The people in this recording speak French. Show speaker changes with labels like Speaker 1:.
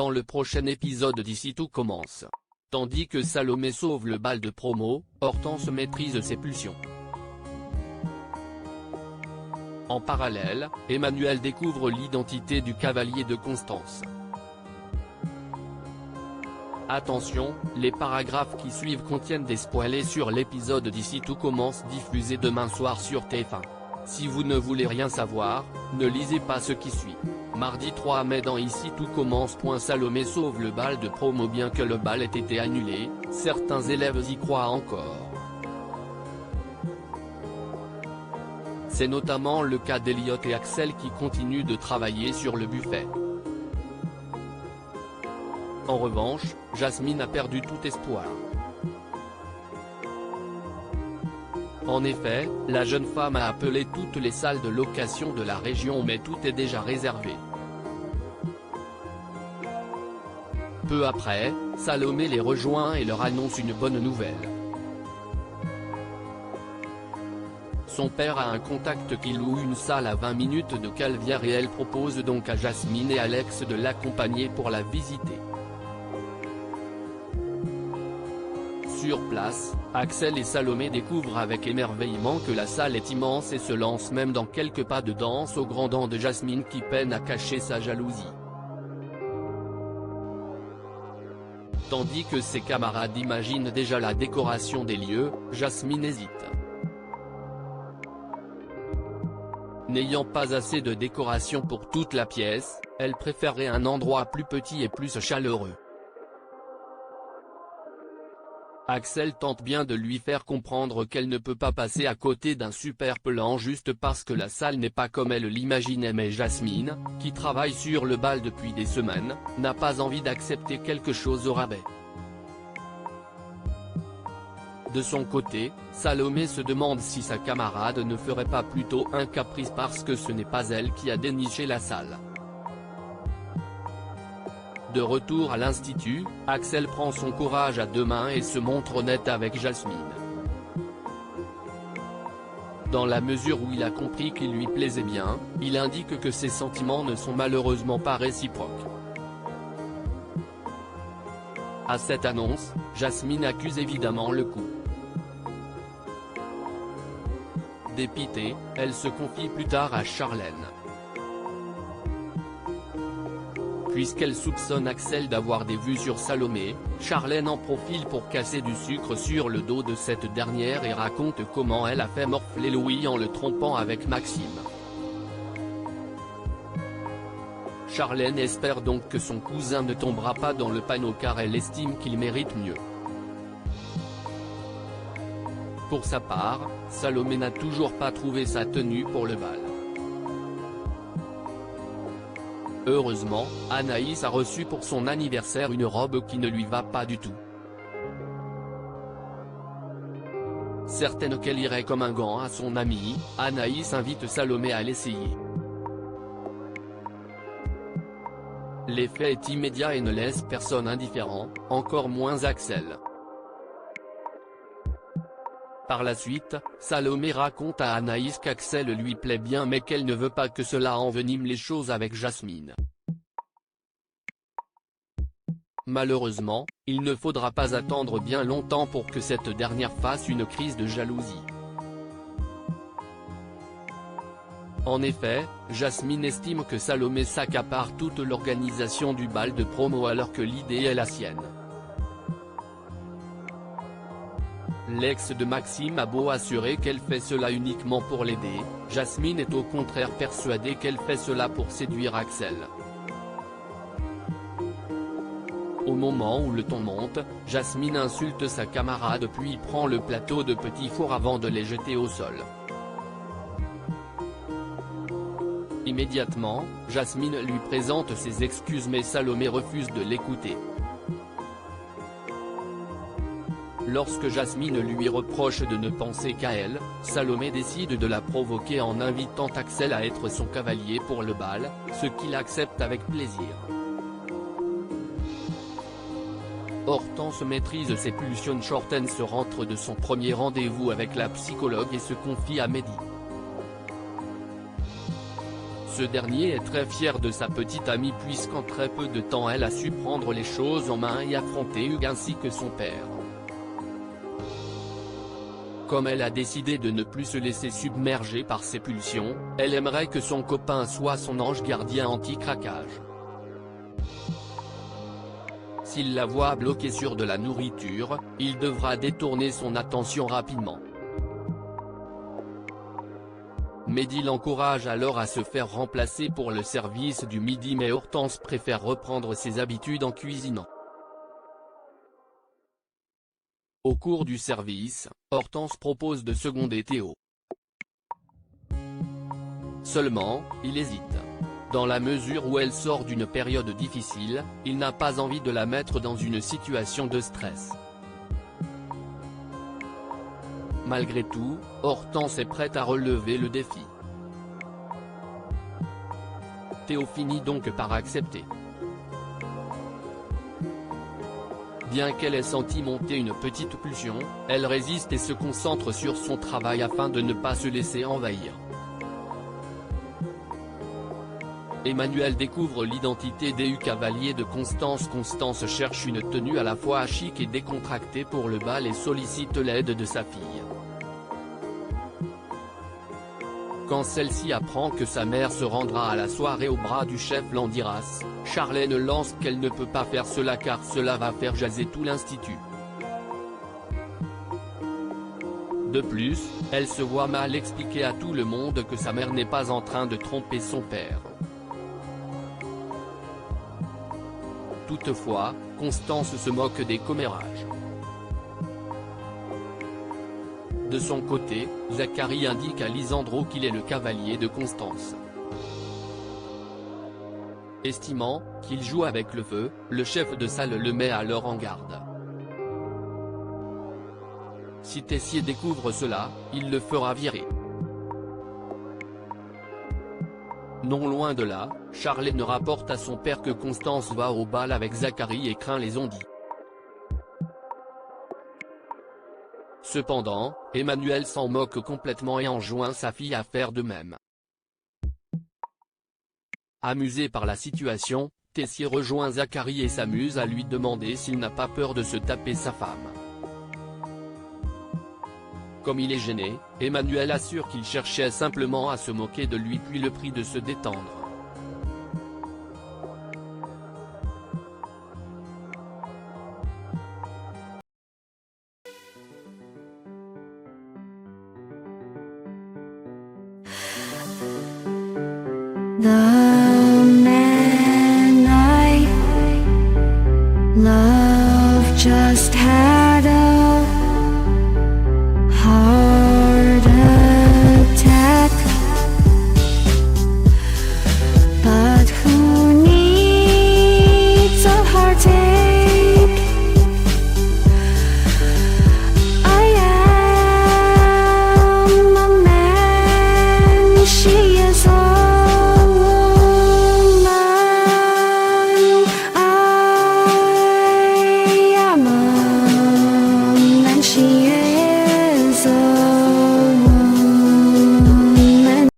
Speaker 1: dans le prochain épisode d'Ici tout commence. Tandis que Salomé sauve le bal de promo, Hortense maîtrise ses pulsions. En parallèle, Emmanuel découvre l'identité du cavalier de Constance. Attention, les paragraphes qui suivent contiennent des spoilers sur l'épisode d'Ici tout commence diffusé demain soir sur TF1. Si vous ne voulez rien savoir, ne lisez pas ce qui suit. Mardi 3 mai dans Ici tout commence. Salomé sauve le bal de promo. Bien que le bal ait été annulé, certains élèves y croient encore. C'est notamment le cas d'Eliot et Axel qui continuent de travailler sur le buffet. En revanche, Jasmine a perdu tout espoir. En effet, la jeune femme a appelé toutes les salles de location de la région mais tout est déjà réservé. Peu après, Salomé les rejoint et leur annonce une bonne nouvelle. Son père a un contact qui loue une salle à 20 minutes de Calvière et elle propose donc à Jasmine et Alex de l'accompagner pour la visiter. Sur place, Axel et Salomé découvrent avec émerveillement que la salle est immense et se lancent même dans quelques pas de danse aux grands dents de Jasmine qui peine à cacher sa jalousie. Tandis que ses camarades imaginent déjà la décoration des lieux, Jasmine hésite. N'ayant pas assez de décoration pour toute la pièce, elle préférerait un endroit plus petit et plus chaleureux. Axel tente bien de lui faire comprendre qu'elle ne peut pas passer à côté d'un super plan juste parce que la salle n'est pas comme elle l'imaginait, mais Jasmine, qui travaille sur le bal depuis des semaines, n'a pas envie d'accepter quelque chose au rabais. De son côté, Salomé se demande si sa camarade ne ferait pas plutôt un caprice parce que ce n'est pas elle qui a déniché la salle. De retour à l'institut, Axel prend son courage à deux mains et se montre honnête avec Jasmine. Dans la mesure où il a compris qu'il lui plaisait bien, il indique que ses sentiments ne sont malheureusement pas réciproques. À cette annonce, Jasmine accuse évidemment le coup. Dépitée, elle se confie plus tard à Charlène. Puisqu'elle soupçonne Axel d'avoir des vues sur Salomé, Charlène en profite pour casser du sucre sur le dos de cette dernière et raconte comment elle a fait morfler Louis en le trompant avec Maxime. Charlène espère donc que son cousin ne tombera pas dans le panneau car elle estime qu'il mérite mieux. Pour sa part, Salomé n'a toujours pas trouvé sa tenue pour le bal. Heureusement, Anaïs a reçu pour son anniversaire une robe qui ne lui va pas du tout. Certaine qu'elle irait comme un gant à son amie, Anaïs invite Salomé à l'essayer. L'effet est immédiat et ne laisse personne indifférent, encore moins Axel. Par la suite, Salomé raconte à Anaïs qu'Axel lui plaît bien mais qu'elle ne veut pas que cela envenime les choses avec Jasmine. Malheureusement, il ne faudra pas attendre bien longtemps pour que cette dernière fasse une crise de jalousie. En effet, Jasmine estime que Salomé s'accapare toute l'organisation du bal de promo alors que l'idée est la sienne. L'ex de Maxime a beau assurer qu'elle fait cela uniquement pour l'aider, Jasmine est au contraire persuadée qu'elle fait cela pour séduire Axel. Au moment où le ton monte, Jasmine insulte sa camarade puis prend le plateau de petits fours avant de les jeter au sol. Immédiatement, Jasmine lui présente ses excuses mais Salomé refuse de l'écouter. Lorsque Jasmine lui reproche de ne penser qu'à elle, Salomé décide de la provoquer en invitant Axel à être son cavalier pour le bal, ce qu'il accepte avec plaisir. Hortense maîtrise ses pulsions. Hortense rentre de son premier rendez-vous avec la psychologue et se confie à Mehdi. Ce dernier est très fier de sa petite amie puisqu'en très peu de temps elle a su prendre les choses en main et affronter Hugues ainsi que son père. Comme elle a décidé de ne plus se laisser submerger par ses pulsions, elle aimerait que son copain soit son ange gardien anti-craquage. S'il la voit bloquée sur de la nourriture, il devra détourner son attention rapidement. Mehdi l'encourage alors à se faire remplacer pour le service du midi mais Hortense préfère reprendre ses habitudes en cuisinant. Au cours du service, Hortense propose de seconder Théo. Seulement, il hésite. Dans la mesure où elle sort d'une période difficile, il n'a pas envie de la mettre dans une situation de stress. Malgré tout, Hortense est prête à relever le défi. Théo finit donc par accepter. Bien qu'elle ait senti monter une petite pulsion, elle résiste et se concentre sur son travail afin de ne pas se laisser envahir. Emmanuel découvre l'identité des cavaliers de Constance. Constance cherche une tenue à la fois chic et décontractée pour le bal et sollicite l'aide de sa fille. Quand celle-ci apprend que sa mère se rendra à la soirée au bras du chef Landiras, Charlène lance qu'elle ne peut pas faire cela car cela va faire jaser tout l'institut. De plus, elle se voit mal expliquer à tout le monde que sa mère n'est pas en train de tromper son père. Toutefois, Constance se moque des commérages. De son côté, Zacharie indique à Lisandro qu'il est le cavalier de Constance. Estimant qu'il joue avec le feu, le chef de salle le met alors en garde. Si Tessier découvre cela, il le fera virer. Non loin de là, Charlène rapporte à son père que Constance va au bal avec Zacharie et craint les ondits. Cependant, Emmanuel s'en moque complètement et enjoint sa fille à faire de même. Amusé par la situation, Tessier rejoint Zacharie et s'amuse à lui demander s'il n'a pas peur de se taper sa femme. Comme il est gêné, Emmanuel assure qu'il cherchait simplement à se moquer de lui puis le prie de se détendre.
Speaker 2: 나